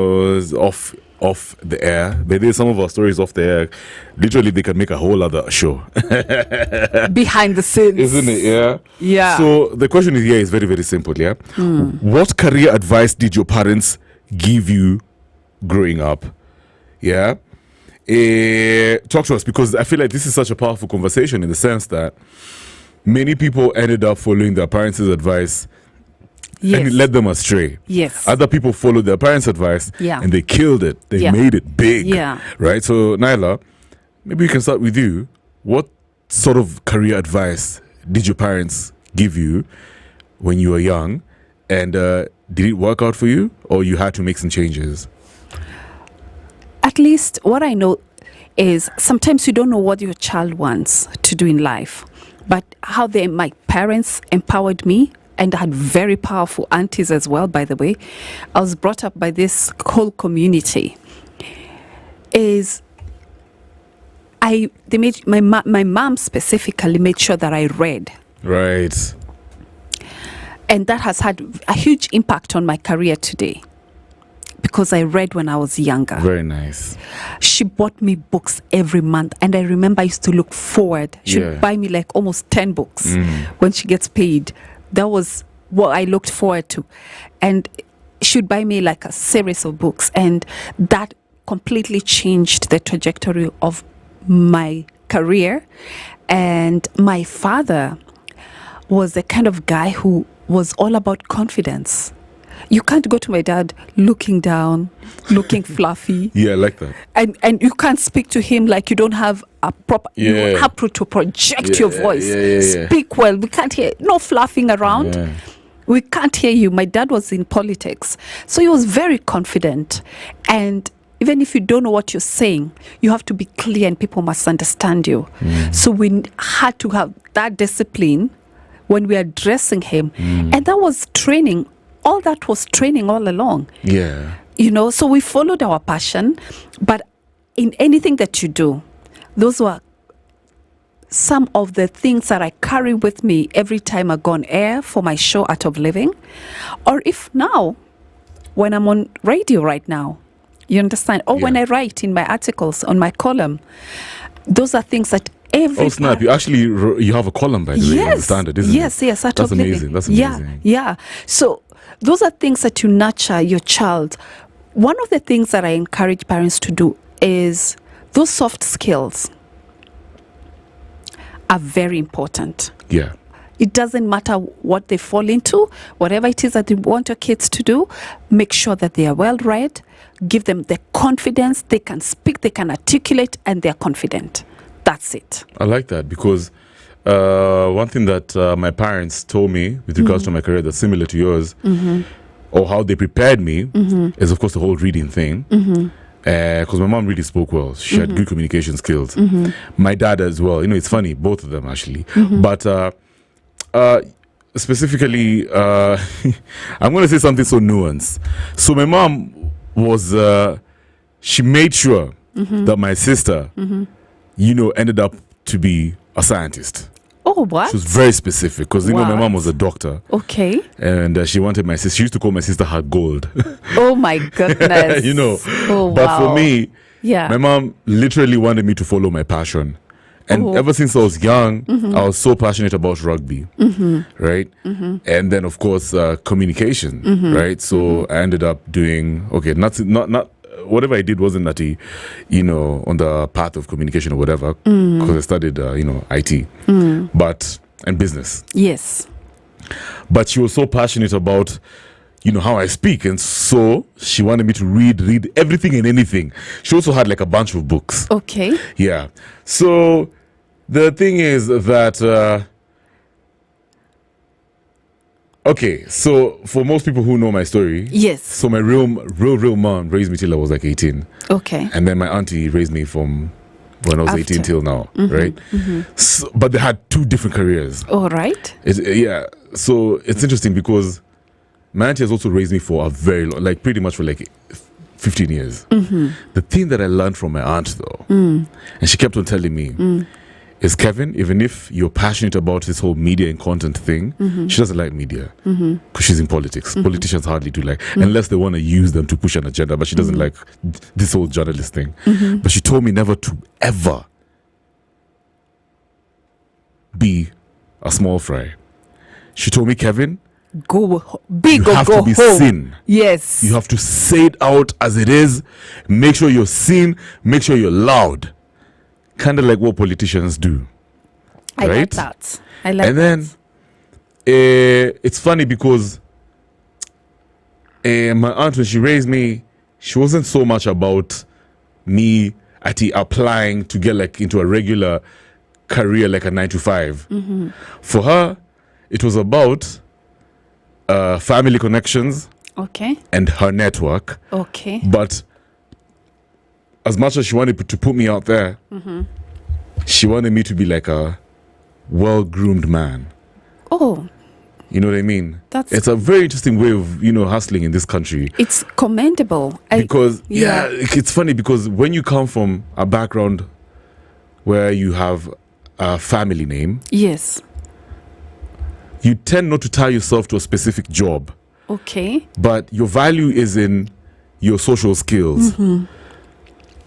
was off the air. But there's some of our stories off the air. Literally, they can make a whole other show. Behind the scenes. Isn't it? Yeah. Yeah. So the question is here is very, very simple. Yeah. What career advice did your parents give you growing up? Yeah. Talk to us, because I feel like this is such a powerful conversation in the sense that many people ended up following their parents' advice. Yes. And it led them astray. Yes. Other people followed their parents' advice and they killed it. They made it big. Yeah. Right? So, Naila, maybe we can start with you. What sort of career advice did your parents give you when you were young? And did it work out for you, or you had to make some changes? At least what I know is sometimes you don't know what your child wants to do in life. But how my parents empowered me, and I had very powerful aunties as well, by the way. I was brought up by this whole community. My mom specifically made sure that I read. Right. And that has had a huge impact on my career today, because I read when I was younger. Very nice. She bought me books every month, and I remember I used to look forward. She would buy me like almost 10 books when she gets paid. That was what I looked forward to. And she would buy me like a series of books, and that completely changed the trajectory of my career. And my father was the kind of guy who was all about confidence. You can't go to my dad looking down, looking fluffy. Yeah, I like that. And you can't speak to him like you don't have a proper... You have to project your voice. Speak well. We can't hear... No fluffing around. Yeah. We can't hear you. My dad was in politics. So he was very confident. And even if you don't know what you're saying, you have to be clear and people must understand you. So we had to have that discipline when we are addressing him. And that was training. All that was training all along. Yeah. You know, so we followed our passion. But in anything that you do, those were some of the things that I carry with me every time I go on air for my show Art of Living. Or if now, when I'm on radio right now, you understand? Or when I write in my articles on my column, those are things that every snap! You have a column, by the way, in the Standard, isn't it? Yes, Art of Living. That's amazing. Yeah. So those are things that you nurture your child. One of the things that I encourage parents to do is those soft skills are very important. Yeah. It doesn't matter what they fall into, whatever it is that you want your kids to do, make sure that they are well read, give them the confidence, they can speak, they can articulate, and they're confident. That's it. I like that, because one thing that my parents told me with regards to my career that's similar to yours, or how they prepared me, is of course the whole reading thing. Because my mom really spoke well. She had good communication skills. My dad as well. You know, it's funny, both of them actually. But specifically, I'm going to say something so nuanced. So my mom was, she made sure that my sister, ended up to be a scientist. Oh, what? She was very specific, because, my mom was a doctor. Okay. And she wanted my sister, she used to call my sister her gold. Oh, my goodness. Oh, but for me, my mom literally wanted me to follow my passion. And ever since I was young, I was so passionate about rugby, right? And then, of course, communication, right? So I ended up doing, not whatever I did wasn't that, on the path of communication or whatever, because I studied, IT, and business. Yes. But she was so passionate about, how I speak. And so she wanted me to read everything and anything. She also had like a bunch of books. Okay. Yeah. So the thing is that, so for most people who know my story, yes. So my real mom raised me till I was like 18. Okay. And then my auntie raised me from when I was 18 till now, right? So, but they had two different careers. All right. So it's interesting because my auntie has also raised me for a very long, like pretty much for like 15 years. The thing that I learned from my aunt though, and she kept on telling me, is Kevin, even if you're passionate about this whole media and content thing, she doesn't like media because she's in politics. Politicians hardly do like, unless they want to use them to push an agenda, but she doesn't like this whole journalist thing. But she told me never to ever be a small fry. She told me, Kevin, go big you or have go to be home. seen. Yes. You have to say it out as it is. Make sure you're seen. Make sure you're loud. Kind of like what politicians do. I right? like that. I like and that. then it's funny because my aunt, when she raised me, she wasn't so much about me applying to get like into a regular career like a 9 to 5. For her, it was about family connections, Okay. and her network. Okay. But as much as she wanted to put me out there, she wanted me to be like a well-groomed man. Oh, You know what I mean? That's- It's a very interesting way of, hustling in this country. it's commendable. Because, it's funny because when you come from a background where you have a family name, Yes. you tend not to tie yourself to a specific job, Okay. but your value is in your social skills. You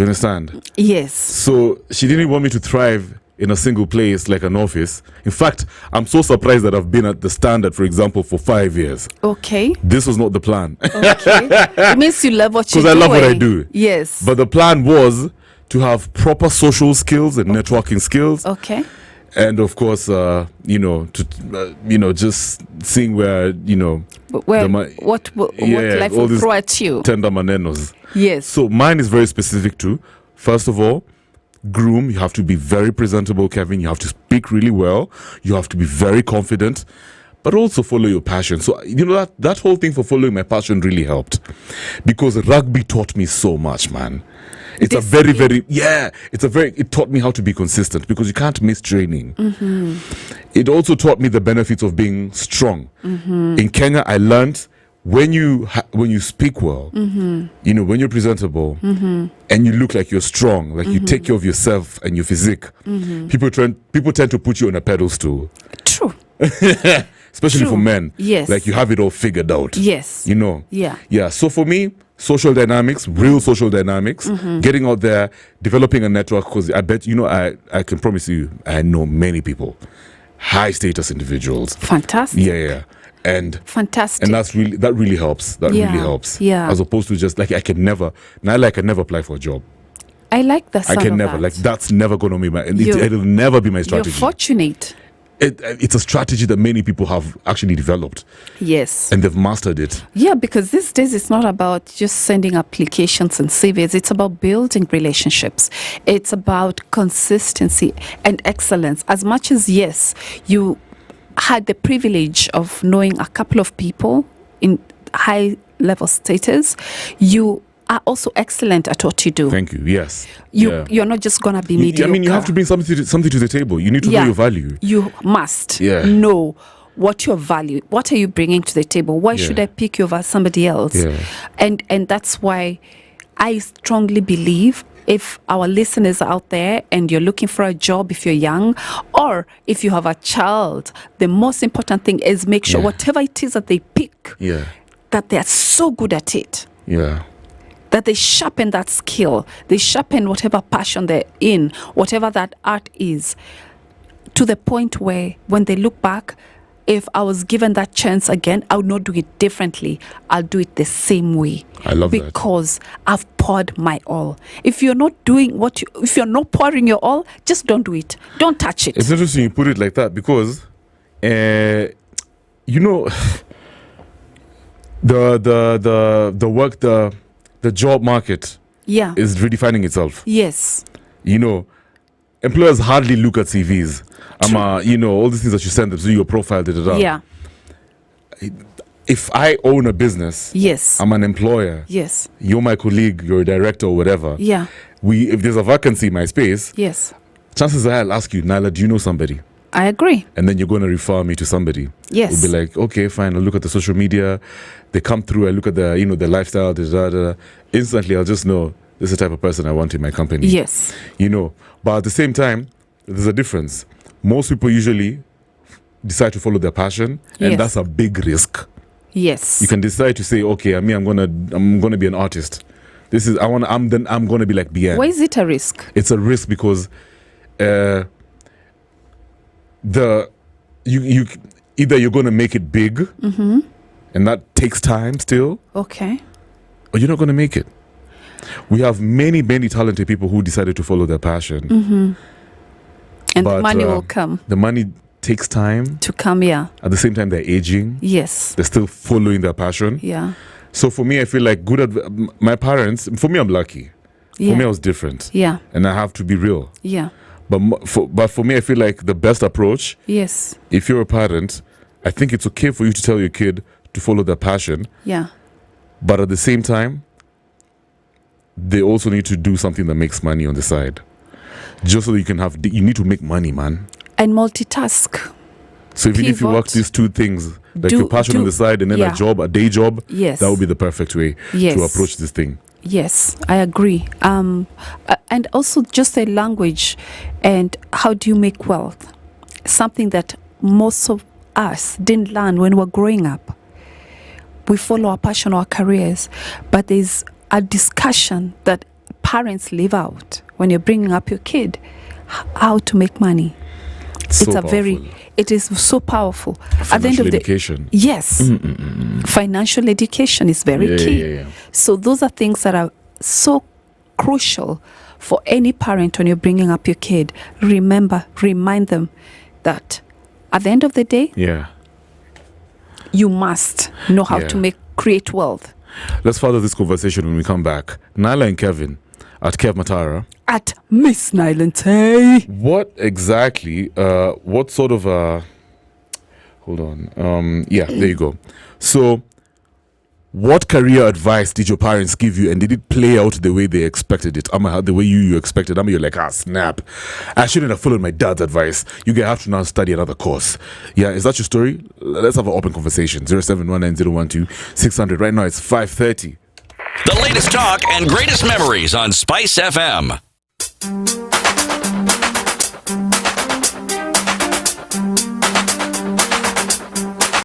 understand? Yes. So she didn't want me to thrive in a single place like an office. In fact, I'm so surprised that I've been at the Standard, for example, for 5 years. Okay. This was not the plan. Okay. It means you love what you do. Because I love what I do. Yes. But the plan was to have proper social skills and networking skills. Okay. And of course, just seeing where, Where, the what yeah, life all will these throw at you. tender manenos. Yes. So mine is very specific too. First of all, groom, you have to be very presentable, Kevin. You have to speak really well. You have to be very confident, but also follow your passion. So, that whole thing for following my passion really helped because rugby taught me so much, man. It's it taught me how to be consistent because you can't miss training. It also taught me the benefits of being strong. In Kenya, I learned when you speak well, when you're presentable and you look like you're strong, like you take care of yourself and your physique, people tend to put you on a pedestal. True. Especially True. for men. Yes. Like you have it all figured out. Yes. Yeah. Yeah. So for me, social dynamics, real social dynamics, getting out there, developing a network, because I bet, I can promise you, I know many people, high status individuals. Fantastic. Yeah. And Fantastic. and that really helps. That really helps. Yeah. As opposed to just like I can never apply for a job. I like the sound I can of never. that. Like that's never gonna be my. You're- It'll never be my strategy. You're fortunate. It's a strategy that many people have actually developed Yes. and they've mastered it. Yeah, because these days it's not about just sending applications and CVs. It's about building relationships. It's about consistency and excellence. As much as, yes, you had the privilege of knowing a couple of people in high level status, you are also excellent at what you do. Thank you. Yes. You're not just gonna be mediocre. you have to bring something to the table. You need to know your value. You must Yeah. what your value, what are you bringing to the table? Why should I pick you over somebody else? Yeah. And that's why I strongly believe if our listeners are out there and you're looking for a job, if you're young or if you have a child, the most important thing is make sure whatever it is that they pick, that they're so good at it. Yeah. That they sharpen that skill, they sharpen whatever passion they're in, whatever that art is, to the point where when they look back, if I was given that chance again, I would not do it differently. I'll do it the same way. I love that. Because I've poured my all. If you're not doing if you're not pouring your all, just don't do it. Don't touch it. It's interesting you put it like that because, the work, the job market is redefining itself. Yes. Employers hardly look at CVs. All these things that you send them to your profile, Yeah. If I own a business, Yes. I'm an employer. Yes. You're my colleague, you're a director or whatever. Yeah. If there's a vacancy in my space, Yes. chances are I'll ask you, Naila, do you know somebody? I agree. And then you're going to refer me to somebody. Yes. We'll be like, okay, fine. I'll look at the social media. They come through. I look at the lifestyle. Instantly, I'll just know this is the type of person I want in my company. Yes. But at the same time, there's a difference. Most people usually decide to follow their passion, and that's a big risk. Yes. You can decide to say, okay, I'm gonna be an artist. I'm gonna be like Bien. Why is it a risk? It's a risk because you either you're gonna make it big, and that takes time still. Okay. Or you're not gonna make it. We have many talented people who decided to follow their passion. And the money will come. The money takes time to come, yeah. At the same time, they're aging. Yes. They're still following their passion. Yeah. So for me, I feel like my parents, for me, I'm lucky. Yeah. For me, I was different. Yeah. And I have to be real. Yeah. But for me, I feel like the best approach, yes, if you're a parent, I think it's okay for you to tell your kid to follow their passion. Yeah. But at the same time, they also need to do something that makes money on the side. Just so that you need to make money, man. And multitask. So even if you work these two things, like your passion on the side and then a day job, yes, that would be the perfect way to approach this thing. Yes, I agree. And also just a language and how do you make wealth? Something that most of us didn't learn when we were growing up. We follow our passion, our careers, but there's a discussion that parents leave out when you're bringing up your kid, how to make money. It is so powerful. Financial at the end of education. Yes. Financial education is very key. Yeah. So those are things that are so crucial for any parent when you're bringing up your kid. Remind them that at the end of the day, you must know how to create wealth. Let's further this conversation when we come back. Naila and Kevin at Kev Matara. At Miss Nailante. What exactly, what sort of, hold on. There you go. So, what career advice did your parents give you, and did it play out the way they expected it? The way you expected? You're like, snap. I shouldn't have followed my dad's advice. You have to now study another course. Yeah, is that your story? Let's have an open conversation. 0719012600. Right now, it's 5:30. The latest talk and greatest memories on SpiceFM.